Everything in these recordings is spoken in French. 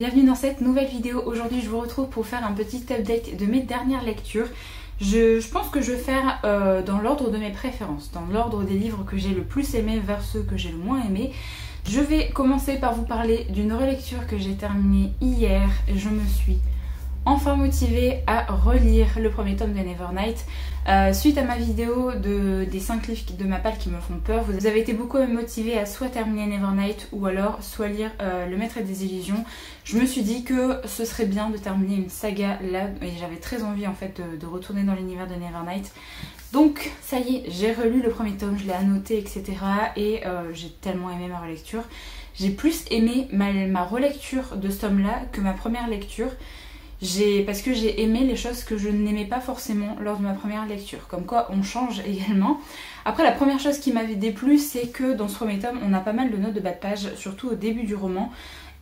Bienvenue dans cette nouvelle vidéo. Aujourd'hui je vous retrouve pour faire un petit update de mes dernières lectures. Je pense que je vais faire dans l'ordre de mes préférences, dans l'ordre des livres que j'ai le plus aimé vers ceux que j'ai le moins aimé. Je vais commencer par vous parler d'une relecture que j'ai terminée hier. Je me suis enfin motivée à relire le premier tome de Nevernight. Suite à ma vidéo des 5 livres de Mappal qui me font peur, vous avez été beaucoup motivés à soit terminer Nevernight ou alors soit lire Le Maître des Illusions. Je me suis dit que ce serait bien de terminer une saga là et j'avais très envie en fait de retourner dans l'univers de Nevernight. Donc ça y est, j'ai relu le premier tome, je l'ai annoté etc. et j'ai tellement aimé ma relecture. J'ai plus aimé ma relecture de ce tome là que ma première lecture. Parce que j'ai aimé les choses que je n'aimais pas forcément lors de ma première lecture. Comme quoi on change également. Après la première chose qui m'avait déplu, c'est que dans ce premier tome on a pas mal de notes de bas de page, surtout au début du roman.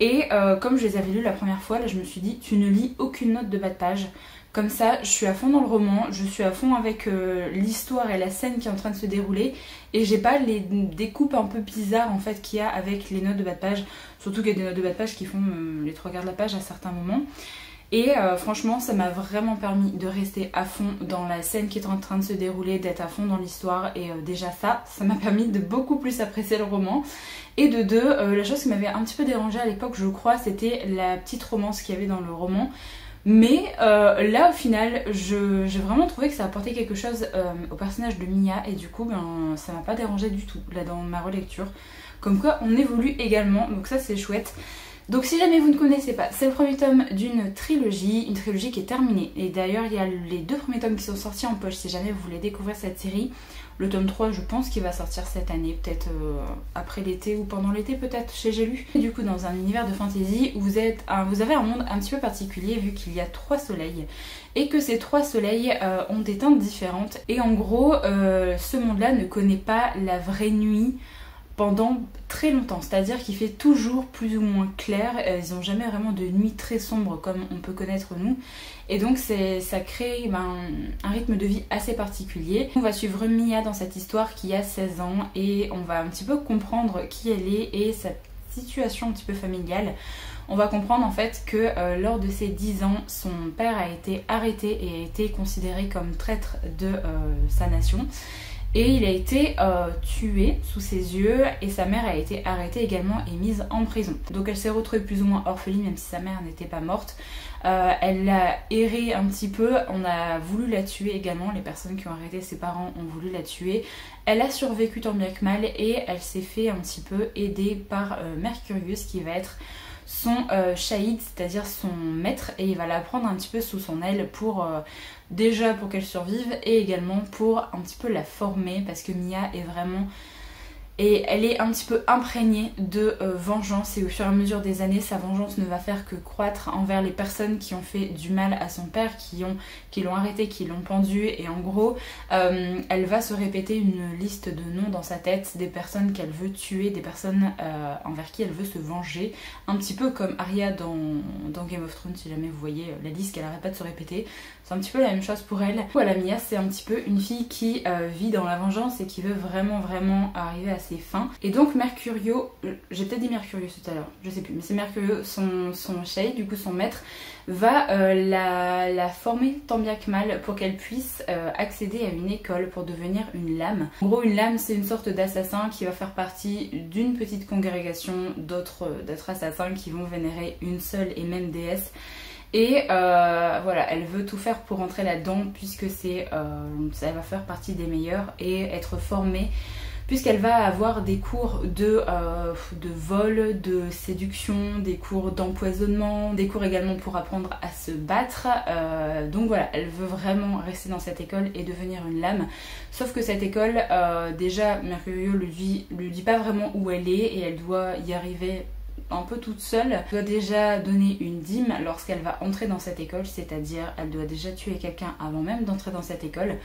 Et comme je les avais lues la première fois, là je me suis dit tu ne lis aucune note de bas de page. Comme ça je suis à fond dans le roman, je suis à fond avec l'histoire et la scène qui est en train de se dérouler. Et j'ai pas les découpes un peu bizarres en fait qu'il y a avec les notes de bas de page. Surtout qu'il y a des notes de bas de page qui font les 3/4 de la page à certains moments. Et franchement ça m'a vraiment permis de rester à fond dans la scène qui est en train de se dérouler, d'être à fond dans l'histoire et déjà ça m'a permis de beaucoup plus apprécier le roman. Et de deux, la chose qui m'avait un petit peu dérangée à l'époque je crois c'était la petite romance qu'il y avait dans le roman. Mais là au final j'ai vraiment trouvé que ça apportait quelque chose au personnage de Mia et du coup ça m'a pas dérangé du tout là dans ma relecture. Comme quoi on évolue également donc ça c'est chouette. Donc si jamais vous ne connaissez pas, c'est le premier tome d'une trilogie, une trilogie qui est terminée. Et d'ailleurs il y a les 2 premiers tomes qui sont sortis en poche si jamais vous voulez découvrir cette série. Le tome 3 je pense qu'il va sortir cette année, peut-être après l'été ou pendant l'été peut-être chez J'ai lu. Du coup dans un univers de fantasy où vous avez un monde un petit peu particulier vu qu'il y a 3 soleils. Et que ces 3 soleils ont des teintes différentes. Et en gros ce monde-là ne connaît pas la vraie nuit pendant très longtemps, c'est-à-dire qu'il fait toujours plus ou moins clair, ils n'ont jamais vraiment de nuit très sombre comme on peut connaître nous, et donc ça crée un rythme de vie assez particulier. On va suivre Mia dans cette histoire qui a 16 ans et on va un petit peu comprendre qui elle est et sa situation un petit peu familiale. On va comprendre en fait que lors de ses 10 ans, son père a été arrêté et a été considéré comme traître de sa nation. Et il a été tué sous ses yeux et sa mère a été arrêtée également et mise en prison. Donc elle s'est retrouvée plus ou moins orpheline même si sa mère n'était pas morte. Elle a erré un petit peu, on a voulu la tuer également, les personnes qui ont arrêté ses parents ont voulu la tuer. Elle a survécu tant bien que mal et elle s'est fait un petit peu aider par Mercurius qui va être son Shahid, c'est-à-dire son maître, et il va la prendre un petit peu sous son aile pour déjà pour qu'elle survive et également pour un petit peu la former parce que Mia est vraiment... Et elle est un petit peu imprégnée de vengeance et au fur et à mesure des années, sa vengeance ne va faire que croître envers les personnes qui ont fait du mal à son père, qui l'ont arrêté, qui l'ont pendu. Et en gros, elle va se répéter une liste de noms dans sa tête, des personnes qu'elle veut tuer, des personnes envers qui elle veut se venger. Un petit peu comme Arya dans Game of Thrones, si jamais vous voyez la liste qu'elle arrête pas de se répéter. C'est un petit peu la même chose pour elle. Voilà, Mia, c'est un petit peu une fille qui vit dans la vengeance et qui veut vraiment arriver à ses fins. Et donc Mercurio, j'ai peut-être dit Mercurius tout à l'heure, je sais plus, mais c'est Mercurio, son Shahid, du coup son maître, va la former tant bien que mal pour qu'elle puisse accéder à une école pour devenir une lame. En gros une lame c'est une sorte d'assassin qui va faire partie d'une petite congrégation d'autres assassins qui vont vénérer une seule et même déesse. Et voilà, elle veut tout faire pour rentrer là-dedans puisque elle va faire partie des meilleurs et être formée puisqu'elle va avoir des cours de vol, de séduction, des cours d'empoisonnement, des cours également pour apprendre à se battre. Donc voilà, elle veut vraiment rester dans cette école et devenir une lame. Sauf que cette école, déjà Mercurio lui dit pas vraiment où elle est et elle doit y arriver un peu toute seule. Elle doit déjà donner une dîme lorsqu'elle va entrer dans cette école, c'est-à-dire elle doit déjà tuer quelqu'un avant même d'entrer dans cette école.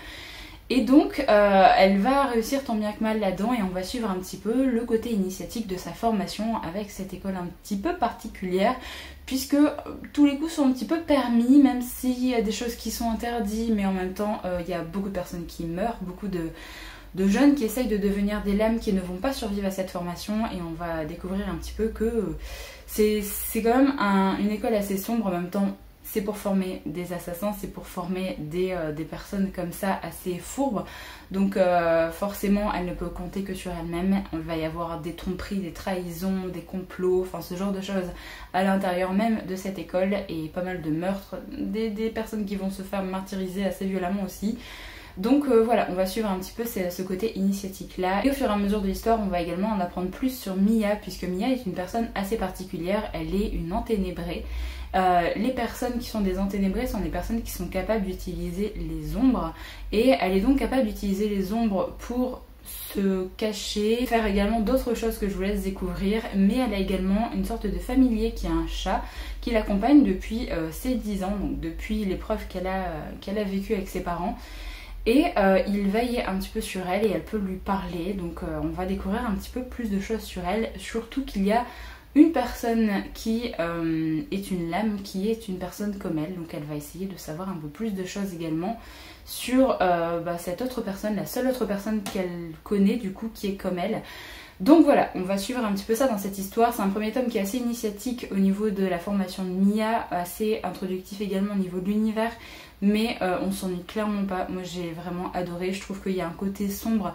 Et donc elle va réussir tant bien que mal là-dedans et on va suivre un petit peu le côté initiatique de sa formation avec cette école un petit peu particulière, puisque tous les coups sont un petit peu permis, même s'il y a des choses qui sont interdites, mais en même temps il y a beaucoup de personnes qui meurent, beaucoup de jeunes qui essayent de devenir des lames qui ne vont pas survivre à cette formation, et on va découvrir un petit peu que c'est quand même une école assez sombre. En même temps c'est pour former des assassins, c'est pour former des personnes comme ça assez fourbes, donc forcément elle ne peut compter que sur elle-même. Il va y avoir des tromperies, des trahisons, des complots, enfin ce genre de choses à l'intérieur même de cette école, et pas mal de meurtres, des personnes qui vont se faire martyriser assez violemment aussi. Donc voilà, on va suivre un petit peu ce côté initiatique là. Et au fur et à mesure de l'histoire, on va également en apprendre plus sur Mia, puisque Mia est une personne assez particulière, elle est une enténébrée. Les personnes qui sont des enténébrées sont des personnes qui sont capables d'utiliser les ombres, et elle est donc capable d'utiliser les ombres pour se cacher, faire également d'autres choses que je vous laisse découvrir, mais elle a également une sorte de familier qui est un chat qui l'accompagne depuis ses 10 ans, donc depuis l'épreuve qu'elle a vécue avec ses parents. Et il veille un petit peu sur elle et elle peut lui parler, donc on va découvrir un petit peu plus de choses sur elle, surtout qu'il y a une personne qui est une lame, qui est une personne comme elle, donc elle va essayer de savoir un peu plus de choses également sur cette autre personne, la seule autre personne qu'elle connaît du coup qui est comme elle. Donc voilà, on va suivre un petit peu ça dans cette histoire. C'est un premier tome qui est assez initiatique au niveau de la formation de Mia, assez introductif également au niveau de l'univers, mais on s'ennuie clairement pas. Moi j'ai vraiment adoré, je trouve qu'il y a un côté sombre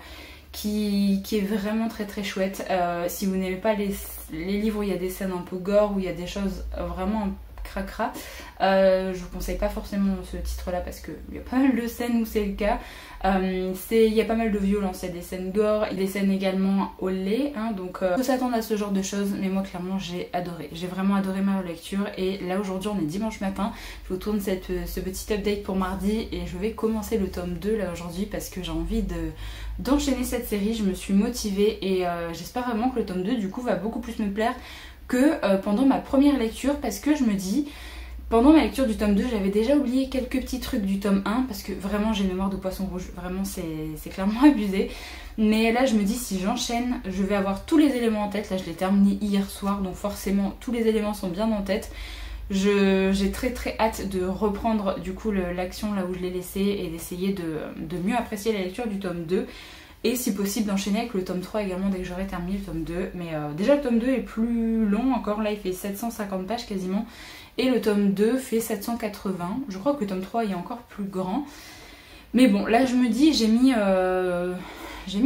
qui est vraiment très très chouette. Si vous n'aimez pas les livres où il y a des scènes un peu gore, où il y a des choses vraiment cracra, je vous conseille pas forcément ce titre là parce qu'il y a pas mal de scènes où c'est le cas. Il y a pas mal de violence, il y a des scènes gore, il y a des scènes également au lait, hein, donc faut s'attendre à ce genre de choses, mais moi clairement j'ai adoré, j'ai vraiment adoré ma lecture. Et là aujourd'hui on est dimanche matin, je vous tourne ce petit update pour mardi et je vais commencer le tome 2 là aujourd'hui parce que j'ai envie d'enchaîner cette série. Je me suis motivée et j'espère vraiment que le tome 2 du coup va beaucoup plus me plaire que pendant ma première lecture, parce que je me dis, pendant ma lecture du tome 2 j'avais déjà oublié quelques petits trucs du tome 1 parce que vraiment j'ai une mémoire de poisson rouge, vraiment c'est clairement abusé. Mais là je me dis, si j'enchaîne je vais avoir tous les éléments en tête. Là je l'ai terminé hier soir, donc forcément tous les éléments sont bien en tête. J'ai très très hâte de reprendre du coup l'action là où je l'ai laissé et d'essayer de mieux apprécier la lecture du tome 2. Et si possible d'enchaîner avec le tome 3 également dès que j'aurai terminé le tome 2. Mais déjà le tome 2 est plus long encore, là il fait 750 pages quasiment. Et le tome 2 fait 780. Je crois que le tome 3 est encore plus grand. Mais bon, là je me dis, j'ai mis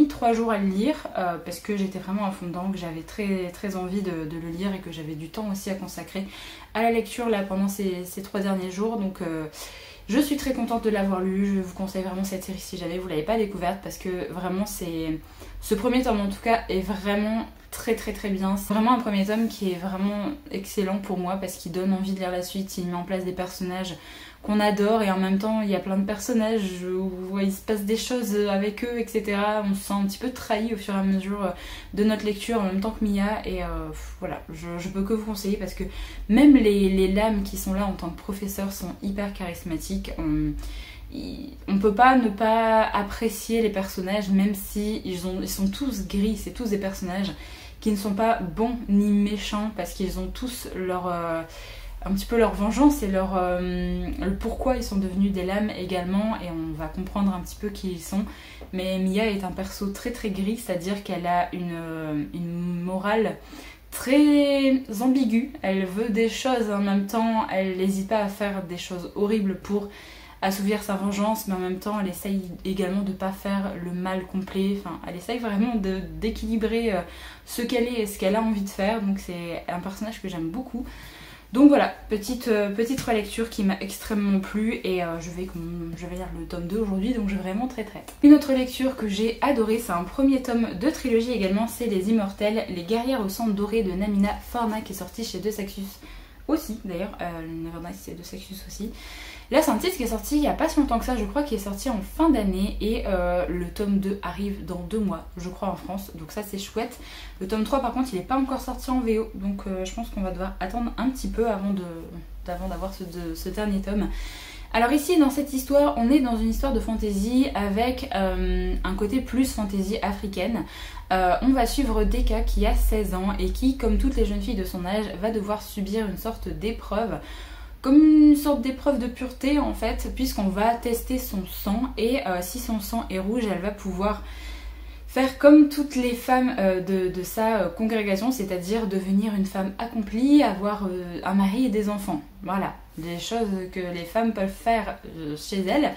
3 jours à le lire parce que j'étais vraiment à fond dedans, que j'avais très très envie de le lire et que j'avais du temps aussi à consacrer à la lecture là pendant ces 3 derniers jours. Donc je suis très contente de l'avoir lu. Je vous conseille vraiment cette série si jamais vous ne l'avez pas découverte, parce que vraiment ce premier tome en tout cas est vraiment très très très bien. C'est vraiment un premier tome qui est vraiment excellent pour moi parce qu'il donne envie de lire la suite. Il met en place des personnages qu'on adore et en même temps il y a plein de personnages où il se passe des choses avec eux, etc. On se sent un petit peu trahi au fur et à mesure de notre lecture en même temps que Mia, et voilà, je peux que vous conseiller parce que même les lames qui sont là en tant que professeurs sont hyper charismatiques. On peut pas ne pas apprécier les personnages, même si ils sont tous gris. C'est tous des personnages qui ne sont pas bons ni méchants parce qu'ils ont tous un petit peu leur vengeance et le pourquoi ils sont devenus des lames également, et on va comprendre un petit peu qui ils sont. Mais Mia est un perso très très gris, c'est-à-dire qu'elle a une morale très ambiguë. Elle veut des choses en même temps, elle n'hésite pas à faire des choses horribles pour assouvir sa vengeance, mais en même temps elle essaye également de ne pas faire le mal complet. Enfin, elle essaye vraiment d'équilibrer ce qu'elle est et ce qu'elle a envie de faire, donc c'est un personnage que j'aime beaucoup. Donc voilà, petite relecture qui m'a extrêmement plu, et je vais lire le tome 2 aujourd'hui, donc j'ai vraiment très très hâte. Une autre lecture que j'ai adorée, c'est un premier tome de trilogie également, c'est Les Immortels, les guerrières au sang doré de Namina Forna, qui est sorti chez De Saxus aussi d'ailleurs, Nevernight c'est De Saxus aussi. Là c'est un titre qui est sorti il n'y a pas si longtemps que ça, je crois qu'il est sorti en fin d'année, et le tome 2 arrive dans 2 mois je crois en France, donc ça c'est chouette. Le tome 3 par contre il n'est pas encore sorti en VO, donc je pense qu'on va devoir attendre un petit peu avant d'avoir ce dernier tome. Alors ici dans cette histoire, on est dans une histoire de fantasy avec un côté plus fantasy africaine. On va suivre Deka qui a 16 ans et qui, comme toutes les jeunes filles de son âge, va devoir subir une sorte d'épreuve, comme une sorte d'épreuve de pureté en fait, puisqu'on va tester son sang et si son sang est rouge, elle va pouvoir faire comme toutes les femmes de sa congrégation, c'est-à-dire devenir une femme accomplie, avoir un mari et des enfants. Voilà, des choses que les femmes peuvent faire chez elles.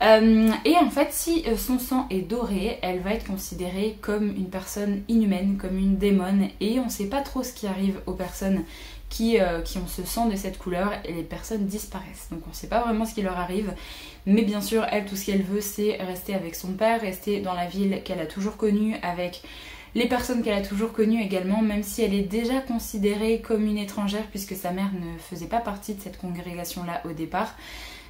Et en fait, si son sang est doré, elle va être considérée comme une personne inhumaine, comme une démone, et on ne sait pas trop ce qui arrive aux personnes qui ont ce sang de cette couleur, et les personnes disparaissent. Donc on ne sait pas vraiment ce qui leur arrive, mais bien sûr, elle, tout ce qu'elle veut, c'est rester avec son père, rester dans la ville qu'elle a toujours connue, avec les personnes qu'elle a toujours connues également, même si elle est déjà considérée comme une étrangère, puisque sa mère ne faisait pas partie de cette congrégation-là au départ.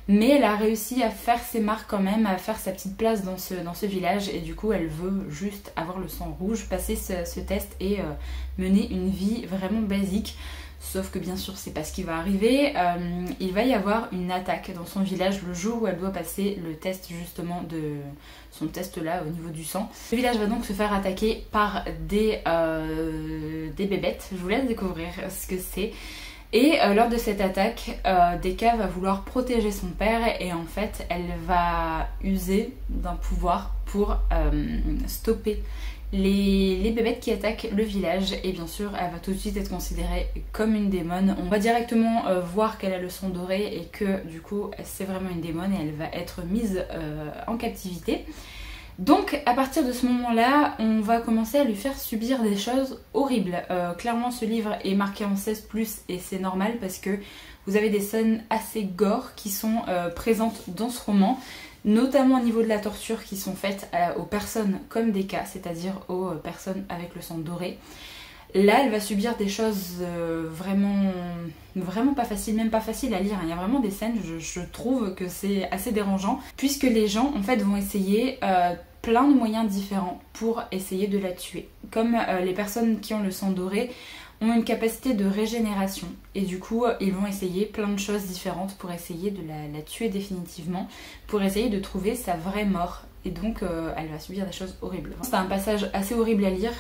Mais elle a réussi à faire ses marques quand même, à faire sa petite place dans ce village, et du coup elle veut juste avoir le sang rouge, passer ce test et mener une vie vraiment basique. Sauf que bien sûr c'est pas ce qui va arriver, il va y avoir une attaque dans son village le jour où elle doit passer le test justement de son test là au niveau du sang. Le village va donc se faire attaquer par des bébêtes, je vous laisse découvrir ce que c'est. Et lors de cette attaque, Deka va vouloir protéger son père et en fait elle va user d'un pouvoir pour stopper les bébêtes qui attaquent le village, et bien sûr elle va tout de suite être considérée comme une démone. On va directement voir qu'elle a le sang doré et que du coup c'est vraiment une démone et elle va être mise en captivité. Donc à partir de ce moment-là, on va commencer à lui faire subir des choses horribles. Clairement ce livre est marqué en 16+, et c'est normal parce que vous avez des scènes assez gore qui sont présentes dans ce roman, notamment au niveau de la torture qui sont faites aux personnes comme Deka, c'est-à-dire aux personnes avec le sang doré. Là, elle va subir des choses vraiment pas faciles, même pas faciles à lire. Il y a vraiment des scènes, je trouve que c'est assez dérangeant, puisque les gens en fait vont essayer plein de moyens différents pour essayer de la tuer. Comme les personnes qui ont le sang doré ont une capacité de régénération, et du coup ils vont essayer plein de choses différentes pour essayer de la tuer définitivement, pour essayer de trouver sa vraie mort. Et donc elle va subir des choses horribles. C'est un passage assez horrible à lire.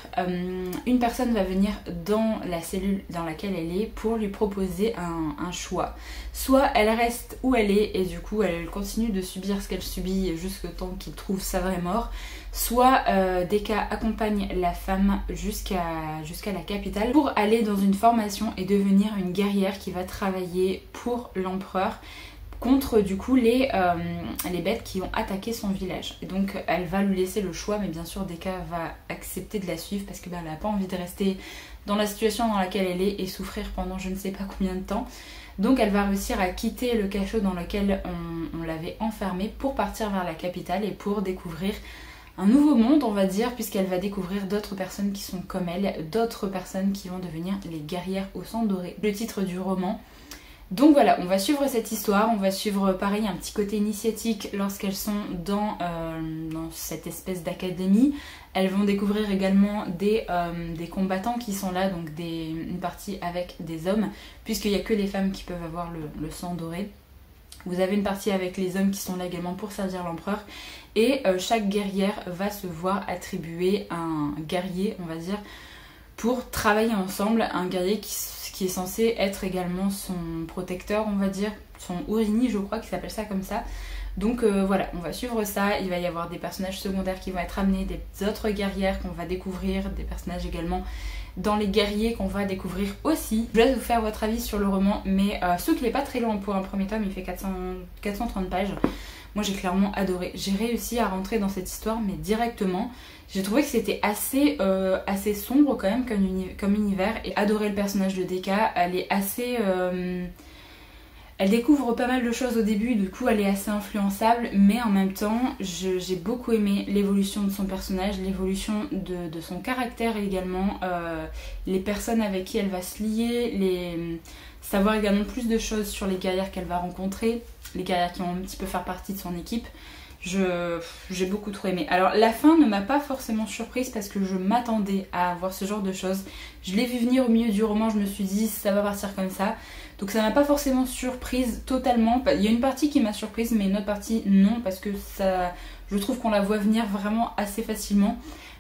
Une personne va venir dans la cellule dans laquelle elle est pour lui proposer un choix. Soit elle reste où elle est et du coup elle continue de subir ce qu'elle subit jusqu'au temps qu'il trouve sa vraie mort. Soit Deka accompagne la femme jusqu'à la capitale pour aller dans une formation et devenir une guerrière qui va travailler pour l'empereur contre du coup les bêtes qui ont attaqué son village. Et donc elle va lui laisser le choix, mais bien sûr Deka va accepter de la suivre parce que elle n'a pas envie de rester dans la situation dans laquelle elle est et souffrir pendant je ne sais pas combien de temps. Donc elle va réussir à quitter le cachot dans lequel on l'avait enfermée pour partir vers la capitale et pour découvrir un nouveau monde, on va dire, puisqu'elle va découvrir d'autres personnes qui sont comme elle, d'autres personnes qui vont devenir les guerrières au sang doré, le titre du roman. Donc voilà, on va suivre cette histoire, on va suivre pareil un petit côté initiatique lorsqu'elles sont dans cette espèce d'académie. Elles vont découvrir également des combattants qui sont là, donc une partie avec des hommes, puisqu'il n'y a que les femmes qui peuvent avoir le sang doré. Vous avez une partie avec les hommes qui sont là également pour servir l'empereur, et chaque guerrière va se voir attribuer un guerrier, on va dire, pour travailler ensemble, un guerrier qui est censé être également son protecteur, on va dire, son Urini, je crois qu'il s'appelle ça comme ça. Donc voilà, on va suivre ça, il va y avoir des personnages secondaires qui vont être amenés, des autres guerrières qu'on va découvrir, des personnages également dans les guerriers qu'on va découvrir aussi. Je laisse vous faire votre avis sur le roman, mais surtout qu'il n'est pas très long pour un premier tome, il fait 430 pages. Moi j'ai clairement adoré, j'ai réussi à rentrer dans cette histoire mais directement. J'ai trouvé que c'était assez sombre quand même comme univers, et adoré le personnage de Deka. Elle est assez... elle découvre pas mal de choses au début, du coup elle est assez influençable, mais en même temps j'ai beaucoup aimé l'évolution de son personnage, l'évolution de son caractère également, les personnes avec qui elle va se lier, savoir également plus de choses sur les guerrières qu'elle va rencontrer, les guerrières qui vont un petit peu faire partie de son équipe. J'ai beaucoup trop aimé. Alors la fin ne m'a pas forcément surprise parce que je m'attendais à voir ce genre de choses. Je l'ai vu venir au milieu du roman, je me suis dit ça va partir comme ça. Donc ça m'a pas forcément surprise totalement. Il y a une partie qui m'a surprise mais une autre partie non, parce que ça, je trouve qu'on la voit venir vraiment assez facilement.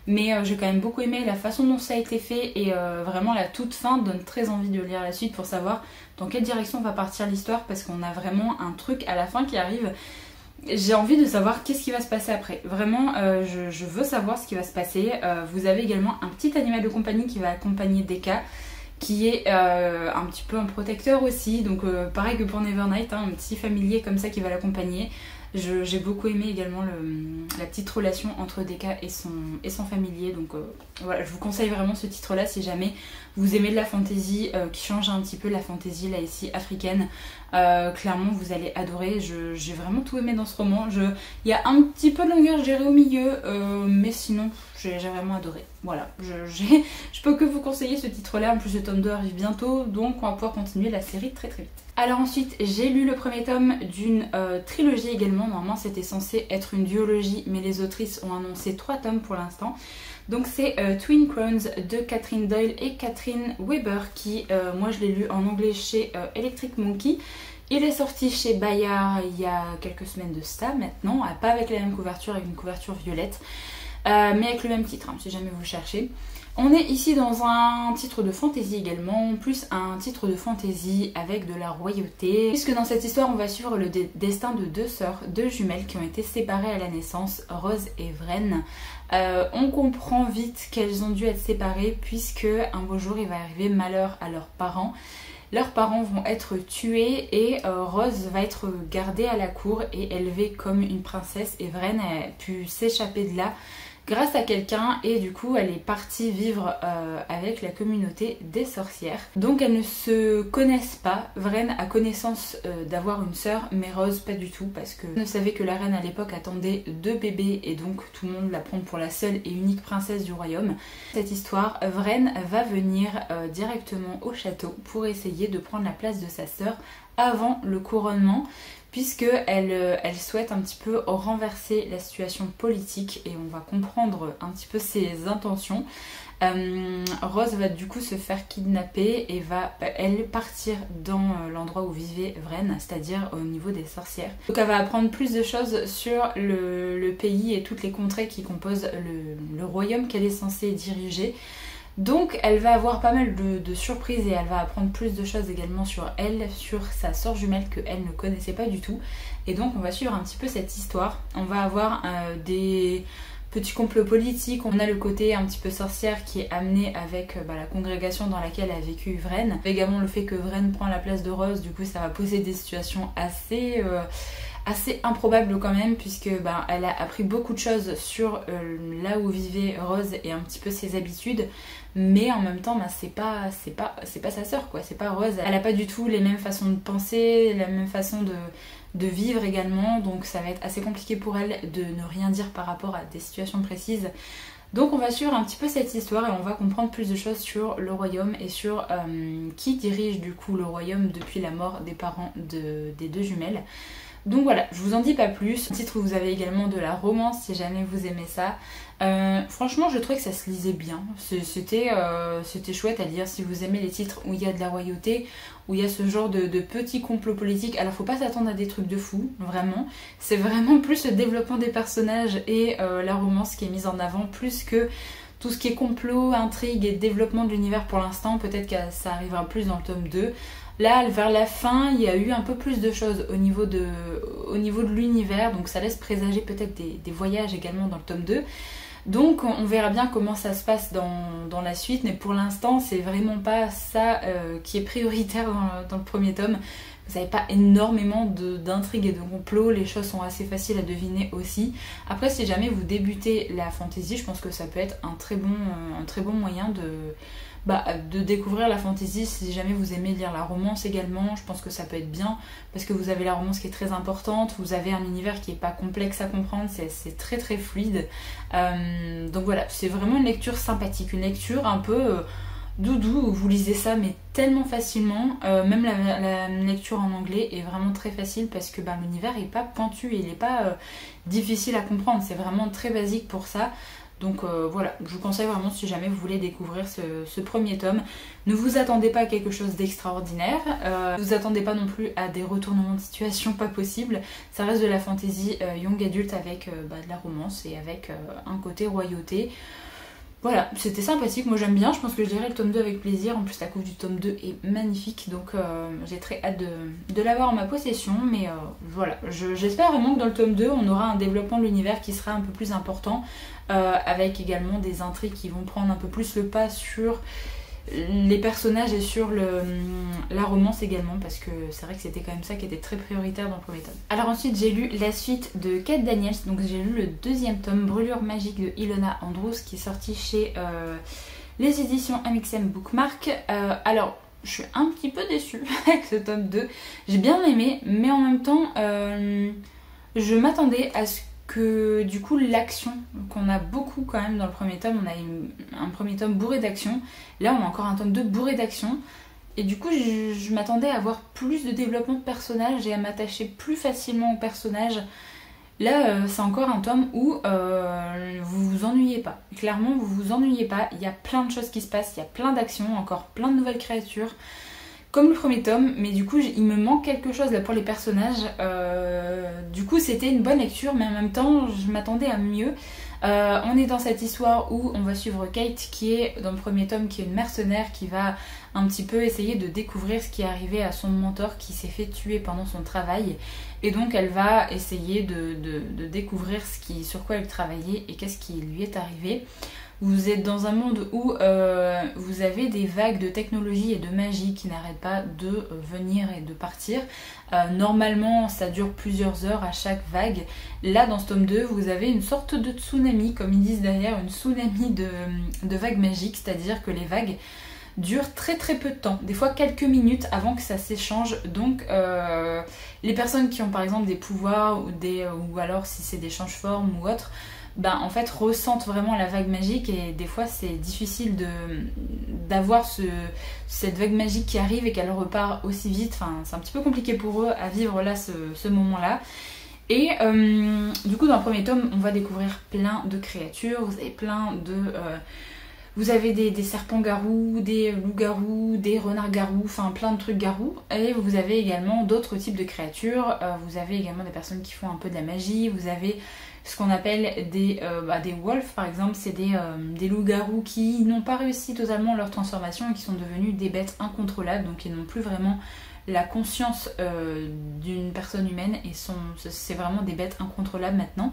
Mais j'ai quand même beaucoup aimé la façon dont ça a été fait et vraiment la toute fin donne très envie de lire la suite pour savoir dans quelle direction va partir l'histoire, parce qu'on a vraiment un truc à la fin qui arrive. J'ai envie de savoir qu'est-ce qui va se passer après. Vraiment, je veux savoir ce qui va se passer. Vous avez également un petit animal de compagnie qui va accompagner Deka, qui est un petit peu un protecteur aussi. Donc pareil que pour Nevernight, hein, un petit familier comme ça qui va l'accompagner. J'ai beaucoup aimé également la petite relation entre Deka et son familier. Donc voilà, je vous conseille vraiment ce titre-là si jamais vous aimez de la fantasy qui change un petit peu la fantasy là ici africaine. Clairement vous allez adorer. J'ai vraiment tout aimé dans ce roman. Il y a un petit peu de longueur, je dirais, au milieu, mais sinon j'ai vraiment adoré. Voilà, je peux que vous conseiller ce titre-là. En plus le tome 2 arrive bientôt, donc on va pouvoir continuer la série très très vite. Alors ensuite, j'ai lu le premier tome d'une trilogie également. Normalement c'était censé être une duologie, mais les autrices ont annoncé 3 tomes pour l'instant. Donc c'est Twin Crowns de Catherine Doyle et Catherine Weber qui, moi je l'ai lu en anglais chez Electric Monkey. Il est sorti chez Bayard il y a quelques semaines de ça maintenant, pas avec la même couverture, avec une couverture violette, mais avec le même titre, hein, si jamais vous cherchez. On est ici dans un titre de fantasy également, plus un titre de fantasy avec de la royauté, puisque dans cette histoire on va suivre le destin de 2 sœurs, 2 jumelles qui ont été séparées à la naissance, Rose et Vren. On comprend vite qu'elles ont dû être séparées puisque un beau jour il va arriver malheur à leurs parents. Leurs parents vont être tués et Rose va être gardée à la cour et élevée comme une princesse, et Vren a pu s'échapper de là grâce à quelqu'un, et du coup elle est partie vivre avec la communauté des sorcières. Donc elles ne se connaissent pas. Vren a connaissance d'avoir une sœur, mais Rose pas du tout, parce que ne savait que la reine à l'époque attendait 2 bébés et donc tout le monde la prend pour la seule et unique princesse du royaume. Cette histoire, Vren va venir directement au château pour essayer de prendre la place de sa sœur avant le couronnement, puisqu'elle souhaite un petit peu renverser la situation politique, et on va comprendre un petit peu ses intentions. Rose va du coup se faire kidnapper et va elle partir dans l'endroit où vivait Vren, c'est-à-dire au niveau des sorcières. Donc elle va apprendre plus de choses sur le pays et toutes les contrées qui composent le royaume qu'elle est censée diriger. Donc elle va avoir pas mal de surprises et elle va apprendre plus de choses également sur elle, sur sa sœur jumelle qu'elle ne connaissait pas du tout. Et donc on va suivre un petit peu cette histoire. On va avoir des petits complots politiques, on a le côté un petit peu sorcière qui est amené avec la congrégation dans laquelle a vécu Vren. Également le fait que Vren prend la place de Rose, du coup ça va poser des situations assez improbable quand même, puisque elle a appris beaucoup de choses sur là où vivait Rose et un petit peu ses habitudes, mais en même temps c'est pas sa sœur quoi, c'est pas Rose, elle a pas du tout les mêmes façons de penser, la même façon de vivre également, donc ça va être assez compliqué pour elle de ne rien dire par rapport à des situations précises. Donc on va suivre un petit peu cette histoire et on va comprendre plus de choses sur le royaume et sur qui dirige du coup le royaume depuis la mort des parents des 2 jumelles. Donc voilà, je vous en dis pas plus. Au titre, vous avez également de la romance si jamais vous aimez ça. Franchement, je trouvais que ça se lisait bien. C'était chouette à lire si vous aimez les titres où il y a de la royauté, où il y a ce genre de petits complots politiques. Alors faut pas s'attendre à des trucs de fou, vraiment. C'est vraiment plus le développement des personnages et la romance qui est mise en avant, plus que tout ce qui est complot, intrigue et développement de l'univers pour l'instant. Peut-être que ça arrivera plus dans le tome 2. Là, vers la fin, il y a eu un peu plus de choses au niveau de l'univers, donc ça laisse présager peut-être des voyages également dans le tome 2. Donc on verra bien comment ça se passe dans la suite, mais pour l'instant c'est vraiment pas ça qui est prioritaire dans le premier tome. Vous n'avez pas énormément d'intrigues et de complots, les choses sont assez faciles à deviner aussi. Après, si jamais vous débutez la fantasy, je pense que ça peut être un très bon moyen de découvrir la fantasy. Si jamais vous aimez lire la romance également, je pense que ça peut être bien, parce que vous avez la romance qui est très importante, vous avez un univers qui est pas complexe à comprendre, c'est très très fluide. Donc voilà, c'est vraiment une lecture sympathique, une lecture un peu doudou, vous lisez ça mais tellement facilement, même la lecture en anglais est vraiment très facile parce que l'univers est pas pointu et il n'est pas difficile à comprendre, c'est vraiment très basique pour ça. Donc voilà, je vous conseille vraiment si jamais vous voulez découvrir ce premier tome. Ne vous attendez pas à quelque chose d'extraordinaire, ne vous attendez pas non plus à des retournements de situation pas possibles. Ça reste de la fantasy young adulte avec de la romance et avec un côté royauté. Voilà, c'était sympathique, moi j'aime bien, je pense que je lirai le tome 2 avec plaisir. En plus la couve du tome 2 est magnifique, donc j'ai très hâte de l'avoir en ma possession. Mais voilà, j'espère vraiment que dans le tome 2 on aura un développement de l'univers qui sera un peu plus important, avec également des intrigues qui vont prendre un peu plus le pas sur les personnages et sur la romance également, parce que c'est vrai que c'était quand même ça qui était très prioritaire dans le premier tome. Alors ensuite j'ai lu la suite de Kate Daniels, donc j'ai lu le deuxième tome, Brûlure magique de Ilona Andrews, qui est sorti chez les éditions MXM Bookmark. Alors je suis un petit peu déçue avec ce tome 2, j'ai bien aimé, mais en même temps je m'attendais à ce que du coup l'action qu'on a beaucoup quand même dans le premier tome, on a un premier tome bourré d'action, là on a encore un tome 2 bourré d'action, et du coup je m'attendais à avoir plus de développement de personnages et à m'attacher plus facilement aux personnages. Là c'est encore un tome où vous vous ennuyez pas, clairement vous vous ennuyez pas, il y a plein de choses qui se passent, il y a plein d'actions, encore plein de nouvelles créatures comme le premier tome, mais du coup il me manque quelque chose là pour les personnages. Du coup c'était une bonne lecture, mais en même temps je m'attendais à mieux. On est dans cette histoire où on va suivre Kate, qui est dans le premier tome, qui est une mercenaire qui va un petit peu essayer de découvrir ce qui est arrivé à son mentor qui s'est fait tuer pendant son travail, et donc elle va essayer de découvrir sur quoi elle travaillait et qu'est-ce qui lui est arrivé. Vous êtes dans un monde où vous avez des vagues de technologie et de magie qui n'arrêtent pas de venir et de partir. Normalement, ça dure plusieurs heures à chaque vague. Là, dans ce tome 2, vous avez une sorte de tsunami, comme ils disent derrière, une tsunami de vagues magiques, c'est-à-dire que les vagues durent très très peu de temps, des fois quelques minutes avant que ça s'échange. Donc les personnes qui ont par exemple des pouvoirs ou alors si c'est des change-formes ou autres, en fait ressentent vraiment la vague magique, et des fois c'est difficile d'avoir cette vague magique qui arrive et qu'elle repart aussi vite. Enfin, c'est un petit peu compliqué pour eux à vivre là ce moment-là. Et du coup dans le premier tome on va découvrir plein de créatures, vous avez plein de... vous avez des serpents-garous, des loups-garous, des renards-garous, enfin plein de trucs garous. Et vous avez également d'autres types de créatures. Vous avez également des personnes qui font un peu de la magie. Vous avez ce qu'on appelle des wolves par exemple. C'est des loups-garous qui n'ont pas réussi totalement leur transformation et qui sont devenus des bêtes incontrôlables. Donc ils n'ont plus vraiment la conscience d'une personne humaine et c'est vraiment des bêtes incontrôlables maintenant.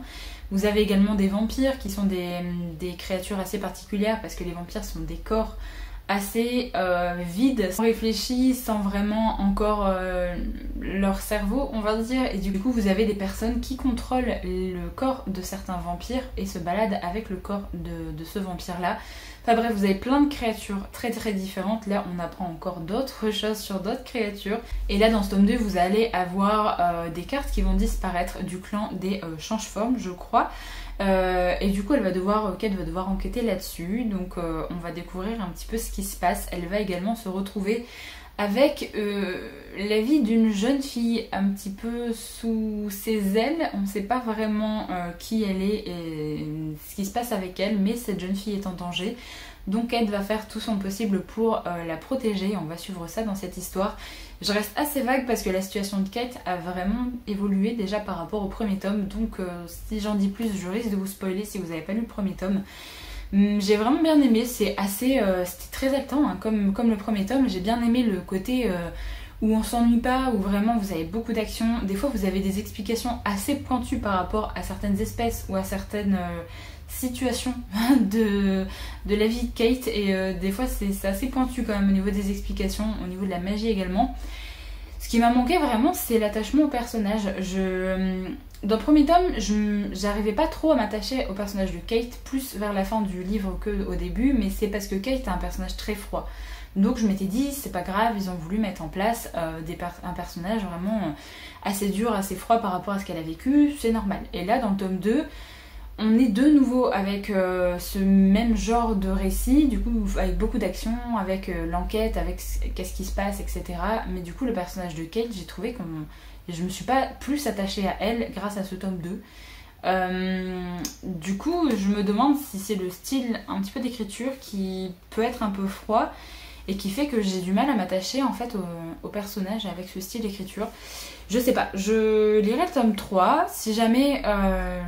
Vous avez également des vampires qui sont des créatures assez particulières, parce que les vampires sont des corps assez vides, sans réfléchir, sans vraiment encore leur cerveau on va dire, et du coup vous avez des personnes qui contrôlent le corps de certains vampires et se baladent avec le corps de ce vampire là. Enfin bref, vous avez plein de créatures très très différentes. Là on apprend encore d'autres choses sur d'autres créatures, et là dans ce tome 2 vous allez avoir des cartes qui vont disparaître du clan des change-formes je crois. Et du coup Kate va devoir enquêter là-dessus, donc on va découvrir un petit peu ce qui se passe. Elle va également se retrouver avec la vie d'une jeune fille un petit peu sous ses ailes. On ne sait pas vraiment qui elle est et ce qui se passe avec elle, mais cette jeune fille est en danger. Donc Kate va faire tout son possible pour la protéger. On va suivre ça dans cette histoire. Je reste assez vague parce que la situation de Kate a vraiment évolué déjà par rapport au premier tome. Donc si j'en dis plus, je risque de vous spoiler si vous n'avez pas lu le premier tome. J'ai vraiment bien aimé, c'était très haletant hein, comme le premier tome. J'ai bien aimé le côté où on s'ennuie pas, où vraiment vous avez beaucoup d'action. Des fois vous avez des explications assez pointues par rapport à certaines espèces ou à certaines situations de la vie de Kate, et des fois c'est assez pointu quand même au niveau des explications, au niveau de la magie également. Ce qui m'a manqué vraiment, c'est l'attachement au personnage. Dans le premier tome, j'arrivais pas trop à m'attacher au personnage de Kate, plus vers la fin du livre qu'au début, mais c'est parce que Kate est un personnage très froid. Donc je m'étais dit, c'est pas grave, ils ont voulu mettre en place un personnage vraiment assez dur, assez froid par rapport à ce qu'elle a vécu, c'est normal. Et là, dans le tome 2, On est de nouveau avec ce même genre de récit, du coup avec beaucoup d'action, avec l'enquête, avec qu'est-ce qui se passe, etc. Mais du coup le personnage de Kate, j'ai trouvé que je me suis pas plus attachée à elle grâce à ce tome 2. Du coup je me demande si c'est le style un petit peu d'écriture qui peut être un peu froid et qui fait que j'ai du mal à m'attacher en fait au personnage avec ce style d'écriture. Je sais pas, je lirai le tome 3. Si jamais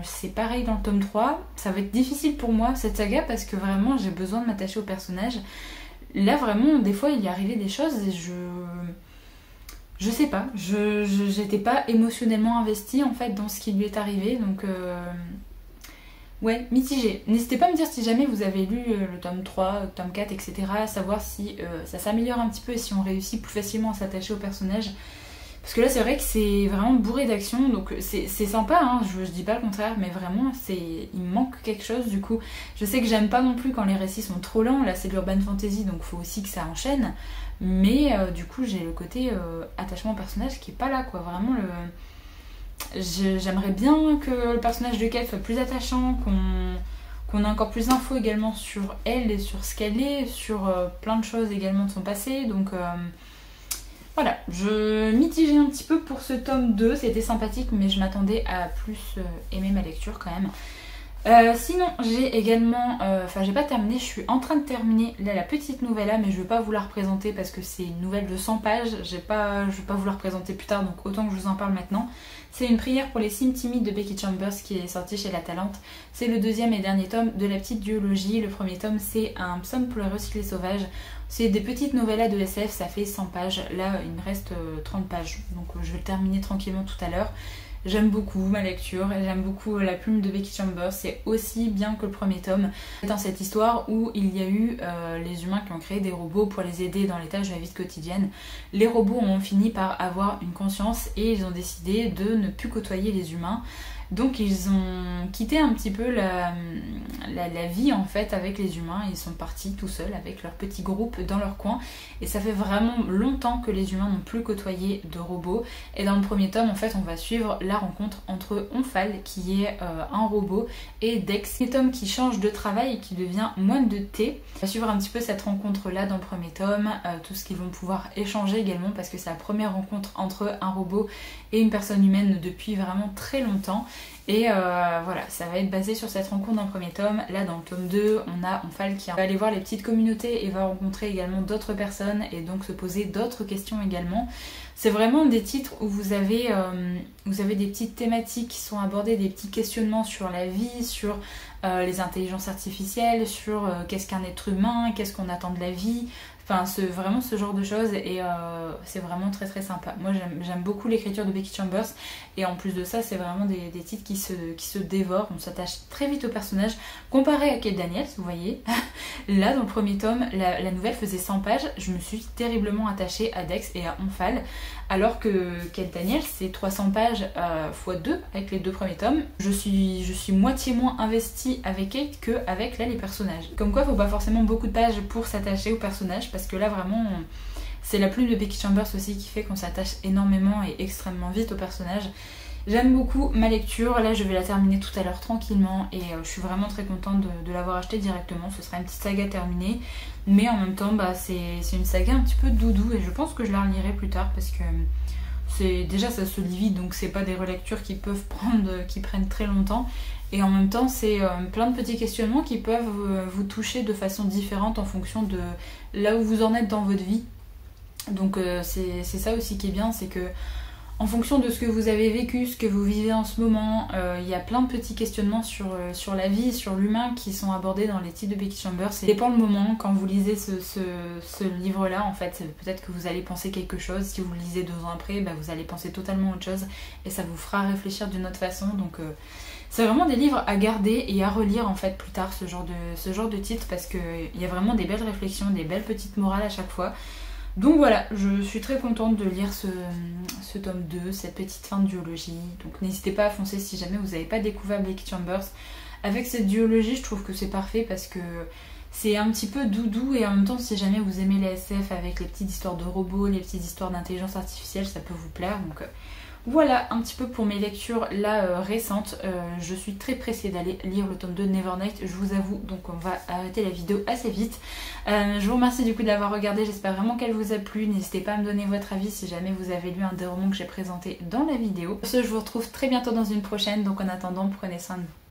c'est pareil dans le tome 3, ça va être difficile pour moi cette saga parce que vraiment j'ai besoin de m'attacher au personnage. Là vraiment, des fois il y est arrivé des choses et je sais pas, j'étais pas émotionnellement investie en fait dans ce qui lui est arrivé, donc ouais, mitigé. N'hésitez pas à me dire si jamais vous avez lu le tome 3, le tome 4, etc. À savoir si ça s'améliore un petit peu et si on réussit plus facilement à s'attacher au personnage. Parce que là c'est vrai que c'est vraiment bourré d'action, donc c'est sympa, hein, je dis pas le contraire, mais vraiment il me manque quelque chose du coup. Je sais que j'aime pas non plus quand les récits sont trop lents, là c'est de l'urban fantasy donc faut aussi que ça enchaîne. Mais du coup j'ai le côté attachement au personnage qui est pas là quoi, vraiment j'aimerais bien que le personnage de Kate soit plus attachant, qu'on ait encore plus d'infos également sur elle et sur ce qu'elle est, sur plein de choses également de son passé, donc voilà, je mitigais un petit peu pour ce tome 2, c'était sympathique mais je m'attendais à plus aimer ma lecture quand même. Sinon j'ai également, j'ai pas terminé, je suis en train de terminer là, la petite novella, mais je vais pas vous la représenter parce que c'est une nouvelle de 100 pages, je vais pas vous la représenter plus tard, donc autant que je vous en parle maintenant. C'est Une prière pour les cimes timides de Becky Chambers qui est sorti chez La Talente. C'est le deuxième et dernier tome de la petite duologie. Le premier tome c'est un psaume pour les recyclés sauvages. C'est des petites novellas de SF, ça fait 100 pages. Là il me reste 30 pages, donc je vais le terminer tranquillement tout à l'heure. J'aime beaucoup ma lecture et j'aime beaucoup la plume de Becky Chambers, c'est aussi bien que le premier tome. Dans cette histoire où il y a eu les humains qui ont créé des robots pour les aider dans les tâches de la vie quotidienne. Les robots ont fini par avoir une conscience et ils ont décidé de ne plus côtoyer les humains. Donc ils ont quitté un petit peu la vie en fait avec les humains, ils sont partis tout seuls avec leur petit groupe dans leur coin et ça fait vraiment longtemps que les humains n'ont plus côtoyé de robots. Et dans le premier tome en fait on va suivre la rencontre entre Omphale qui est un robot et Dex, un homme qui change de travail et qui devient moine de thé. On va suivre un petit peu cette rencontre là dans le premier tome, tout ce qu'ils vont pouvoir échanger également parce que c'est la première rencontre entre un robot et une personne humaine depuis vraiment très longtemps. Et voilà, ça va être basé sur cette rencontre d'un premier tome. Là dans le tome 2, on a Omphale qui va aller voir les petites communautés et va rencontrer également d'autres personnes et donc se poser d'autres questions également. C'est vraiment des titres où vous avez des petites thématiques qui sont abordées, des petits questionnements sur la vie, sur les intelligences artificielles, sur qu'est-ce qu'un être humain, qu'est-ce qu'on attend de la vie. Enfin, c'est vraiment ce genre de choses et c'est vraiment très très sympa. Moi j'aime beaucoup l'écriture de Becky Chambers et en plus de ça c'est vraiment des titres qui se dévorent, on s'attache très vite au personnage. Comparé à Kate Daniels, vous voyez, là dans le premier tome, la nouvelle faisait 100 pages, je me suis terriblement attachée à Dex et à Omphale, alors que Kate Daniels c'est 300 pages x 2 avec les deux premiers tomes. Je suis moitié moins investie avec Kate qu'avec là les personnages. Comme quoi faut pas forcément beaucoup de pages pour s'attacher au personnage, parce que là vraiment c'est la plume de Becky Chambers aussi qui fait qu'on s'attache énormément et extrêmement vite au personnage. J'aime beaucoup ma lecture, là je vais la terminer tout à l'heure tranquillement et je suis vraiment très contente de l'avoir acheté directement. Ce sera une petite saga terminée, mais en même temps c'est une saga un petit peu doudou et je pense que je la relirai plus tard parce que déjà ça se lit vite, donc c'est pas des relectures qui prennent très longtemps. Et en même temps, c'est plein de petits questionnements qui peuvent vous toucher de façon différente en fonction de là où vous en êtes dans votre vie. Donc c'est ça aussi qui est bien, c'est que en fonction de ce que vous avez vécu, ce que vous vivez en ce moment, il y a plein de petits questionnements sur la vie, sur l'humain qui sont abordés dans les titres de Becky Chambers. Ça dépend le moment, quand vous lisez ce livre-là, en fait, peut-être que vous allez penser quelque chose. Si vous le lisez 2 ans après, vous allez penser totalement autre chose et ça vous fera réfléchir d'une autre façon. Donc c'est vraiment des livres à garder et à relire en fait plus tard, ce genre de titres, parce qu'il y a vraiment des belles réflexions, des belles petites morales à chaque fois. Donc voilà, je suis très contente de lire ce tome 2, cette petite fin de duologie. Donc n'hésitez pas à foncer si jamais vous n'avez pas découvert Becky Chambers. Avec cette duologie, je trouve que c'est parfait parce que c'est un petit peu doudou et en même temps, si jamais vous aimez les SF avec les petites histoires de robots, les petites histoires d'intelligence artificielle, ça peut vous plaire. Donc Voilà un petit peu pour mes lectures là récentes. Je suis très pressée d'aller lire le tome 2 de Nevernight, je vous avoue, donc on va arrêter la vidéo assez vite. Je vous remercie du coup d'avoir regardé, j'espère vraiment qu'elle vous a plu. N'hésitez pas à me donner votre avis si jamais vous avez lu un des romans que j'ai présenté dans la vidéo. Sur ce, je vous retrouve très bientôt dans une prochaine, donc en attendant, prenez soin de vous.